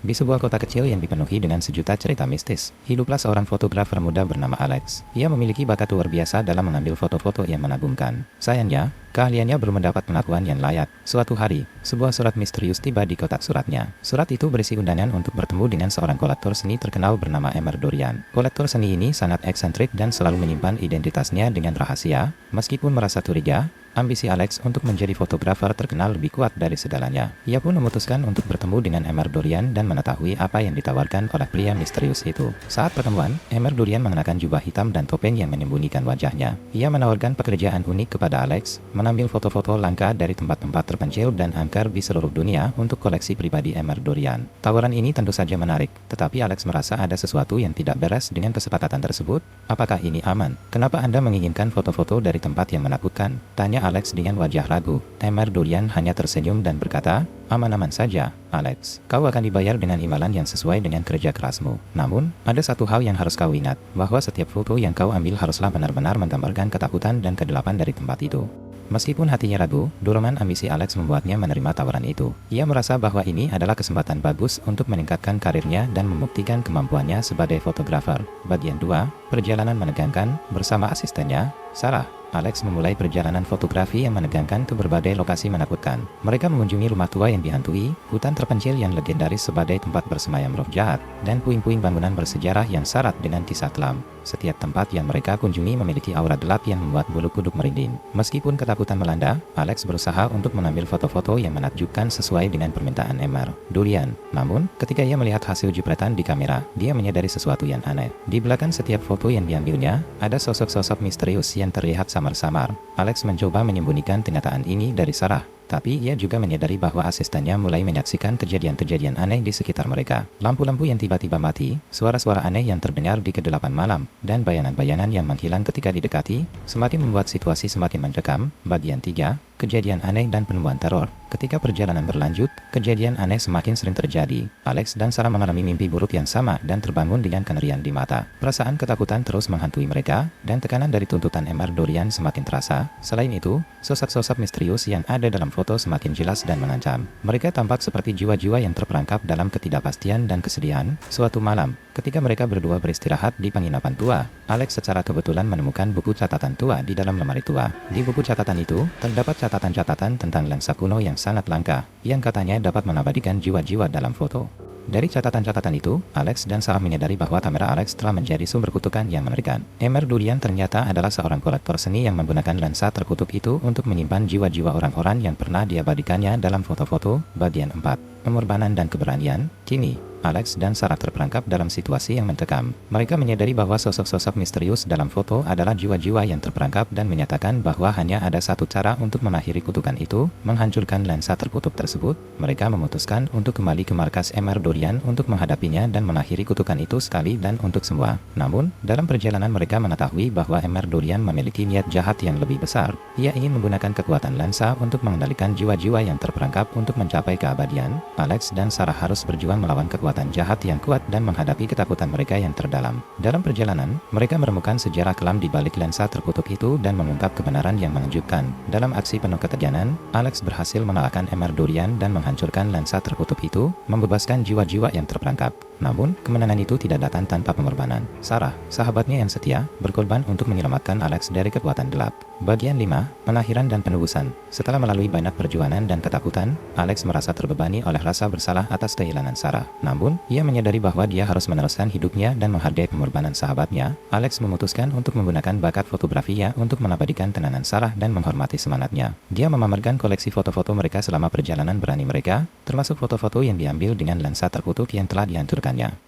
Di sebuah kota kecil yang dipenuhi dengan sejuta cerita mistis, hiduplah seorang fotografer muda bernama Alex. Ia memiliki bakat luar biasa dalam mengambil foto-foto yang mengagumkan. Sayangnya, keahliannya belum mendapat pengakuan yang layak. Suatu hari, sebuah surat misterius tiba di kotak suratnya. Surat itu berisi undangan untuk bertemu dengan seorang kolektor seni terkenal bernama Emer Dorian. Kolektor seni ini sangat eksentrik dan selalu menyimpan identitasnya dengan rahasia. Meskipun merasa curiga, ambisi Alex untuk menjadi fotografer terkenal lebih kuat dari segalanya. Ia pun memutuskan untuk bertemu dengan Emer Dorian dan mengetahui apa yang ditawarkan oleh pria misterius itu. Saat pertemuan, Emer Dorian mengenakan jubah hitam dan topeng yang menyembunyikan wajahnya. Ia menawarkan pekerjaan unik kepada Alex, mengambil foto-foto langka dari tempat-tempat terpencil dan angker di seluruh dunia untuk koleksi pribadi Emer Dorian. Tawaran ini tentu saja menarik, tetapi Alex merasa ada sesuatu yang tidak beres dengan kesepakatan tersebut. Apakah ini aman? Kenapa Anda menginginkan foto-foto dari tempat yang menakutkan? Tanya Alex dengan wajah ragu. Emer Dorian hanya tersenyum dan berkata, "Aman-aman saja, Alex. Kau akan dibayar dengan imbalan yang sesuai dengan kerja kerasmu. Namun, ada satu hal yang harus kau ingat, bahwa setiap foto yang kau ambil haruslah benar-benar menggambarkan ketakutan dan kegelapan dari tempat itu." Meskipun hatinya ragu, dorongan ambisi Alex membuatnya menerima tawaran itu. Ia merasa bahwa ini adalah kesempatan bagus untuk meningkatkan karirnya dan membuktikan kemampuannya sebagai fotografer. Bagian 2, perjalanan menegangkan bersama asistennya, Sarah. Alex memulai perjalanan fotografi yang menegangkan ke berbagai lokasi menakutkan. Mereka mengunjungi rumah tua yang dihantui, hutan terpencil yang legendaris sebagai tempat bersemayam roh jahat, dan puing-puing bangunan bersejarah yang syarat dengan kisah kelam. Setiap tempat yang mereka kunjungi memiliki aura gelap yang membuat bulu kuduk merinding. Meskipun ketakutan melanda, Alex berusaha untuk mengambil foto-foto yang menakjubkan sesuai dengan permintaan Emer Dorian. Namun, ketika ia melihat hasil jepretan di kamera, dia menyadari sesuatu yang aneh. Di belakang setiap foto yang diambilnya, ada sosok-sosok misterius yang terlihat samar-samar. Alex mencoba menyembunyikan kenyataan ini dari Sarah, tapi ia juga menyadari bahwa asistennya mulai menyaksikan kejadian-kejadian aneh di sekitar mereka. Lampu-lampu yang tiba-tiba mati, suara-suara aneh yang terdengar di kedelapan malam, dan bayangan-bayangan yang menghilang ketika didekati, semakin membuat situasi semakin mencekam. Bagian 3, kejadian aneh dan penemuan teror. Ketika perjalanan berlanjut, kejadian aneh semakin sering terjadi. Alex dan Sarah mengalami mimpi buruk yang sama dan terbangun dengan kengerian di mata. Perasaan ketakutan terus menghantui mereka, dan tekanan dari tuntutan Emer Dorian semakin terasa. Selain itu, sosok-sosok misterius yang ada dalam foto semakin jelas dan mengancam. Mereka tampak seperti jiwa-jiwa yang terperangkap dalam ketidakpastian dan kesedihan. Suatu malam, ketika mereka berdua beristirahat di penginapan tua, Alex secara kebetulan menemukan buku catatan tua di dalam lemari tua. Di buku catatan itu, terdapat catatan-catatan tentang lensa kuno yang sangat langka, yang katanya dapat mengabadikan jiwa-jiwa dalam foto. Dari catatan-catatan itu, Alex dan Sarah menyadari bahwa kamera Alex telah menjadi sumber kutukan yang mengerikan. Emer Dorian ternyata adalah seorang kolektor seni yang menggunakan lensa terkutuk itu untuk menyimpan jiwa-jiwa orang-orang yang pernah diabadikannya dalam foto-foto. Bagian 4, pengorbanan dan keberanian. Kini, Alex dan Sarah terperangkap dalam situasi yang mencekam. Mereka menyadari bahwa sosok-sosok misterius dalam foto adalah jiwa-jiwa yang terperangkap dan menyatakan bahwa hanya ada satu cara untuk mengakhiri kutukan itu, menghancurkan lensa terkutuk tersebut. Mereka memutuskan untuk kembali ke markas Emer Dorian untuk menghadapinya dan mengakhiri kutukan itu sekali dan untuk semua. Namun, dalam perjalanan mereka mengetahui bahwa Emer Dorian memiliki niat jahat yang lebih besar. Ia ingin menggunakan kekuatan lensa untuk mengendalikan jiwa-jiwa yang terperangkap untuk mencapai keabadian. Alex dan Sarah harus berjuang melawan kekuatan jahat yang kuat dan menghadapi ketakutan mereka yang terdalam. Dalam perjalanan, mereka menemukan sejarah kelam di balik lensa terkutuk itu dan mengungkap kebenaran yang mengejutkan. Dalam aksi penuh ketegangan, Alex berhasil mengalahkan Emer Dorian dan menghancurkan lensa terkutuk itu, membebaskan jiwa-jiwa yang terperangkap. Namun, kemenangan itu tidak datang tanpa pengorbanan. Sarah, sahabatnya yang setia, berkorban untuk menyelamatkan Alex dari kekuatan gelap. Bagian 5, penakhiran dan penebusan. Setelah melalui banyak perjuangan dan ketakutan, Alex merasa terbebani oleh rasa bersalah atas kehilangan Sarah. Namun, ia menyadari bahwa dia harus meneruskan hidupnya dan menghargai pengorbanan sahabatnya. Alex memutuskan untuk menggunakan bakat fotografinya untuk mengabadikan kenangan Sarah dan menghormati semangatnya. Dia memamerkan koleksi foto-foto mereka selama perjalanan berani mereka, termasuk foto-foto yang diambil dengan lensa terkutuk yang telah dihancurkannya.